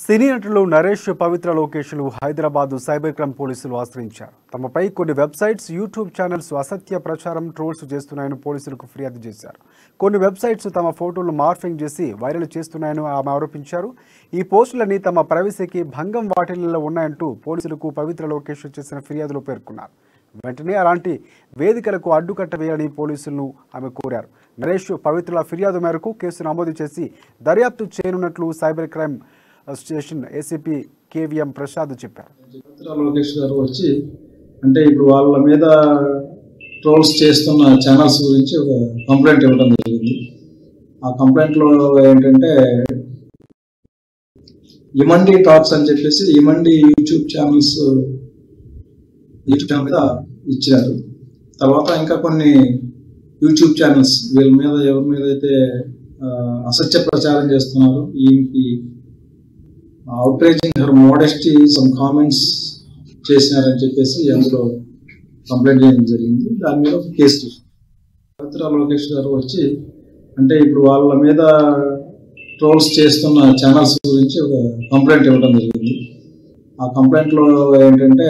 సినీ నటులు నరేష్, పవిత్ర లోకేష్లు Hyderabad cyber crime పోలీసులు ఆశ్రయించారు. తమపై కొన్ని వెబ్సైట్స్, యూట్యూబ్ ఛానల్స్ అసత్య ప్రచారం, ట్రోల్స్ చేస్తున్నాయని పోలీసులకు ఫిర్యాదు చేశారు. కొన్ని వెబ్సైట్స్ తమ ఫోటోలు మార్ఫింగ్ చేసి వైరల్ చేస్తున్నాయని ఆమె ఆరోపించారు. ఈ పోస్టులన్నీ తమ ప్రైవసీకి భంగం వాటిల్లో ఉన్నాయంటూ పోలీసులకు పవిత్ర లోకేష్ చేసిన ఫిర్యాదులో పేర్కొన్నారు. వెంటనే అలాంటి వేదికలకు అడ్డుకట్ట వేయాలని పోలీసులను ఆమె కోరారు. నరేష్, పవిత్రల ఫిర్యాదు మేరకు కేసు నమోదు చేసి దర్యాప్తు చేయనున్నట్లు cyber crime station ACP KVM Prasad చెప్పారు. లోకేష్ గారు వచ్చి అంటే ఇప్పుడు వాళ్ళ మీద ట్రోల్స్ చేస్తున్న ఛానల్స్ గురించి ఒక కంప్లైంట్ ఇవ్వడం జరిగింది. ఆ కంప్లైంట్లో ఏంటంటే ఇమండి టాక్స్ అని చెప్పేసి ఇమండి యూట్యూబ్ ఛానల్ మీద ఇచ్చారు. తర్వాత ఇంకా కొన్ని యూట్యూబ్ ఛానల్స్ వీళ్ళ మీద ఎవరి మీద అయితే అసత్య ప్రచారం చేస్తున్నారు, ఈయనకి outraging her modesty, some comments చేసినారని చెప్పేసి అందులో కంప్లైంట్ చేయడం జరిగింది. దాని మీద కేసు పవిత్ర లోకేష్ గారు వచ్చి అంటే ఇప్పుడు వాళ్ళ మీద ట్రోల్స్ చేస్తున్న ఛానల్స్ గురించి ఒక కంప్లైంట్ ఇవ్వడం జరిగింది. ఆ కంప్లైంట్లో ఏంటంటే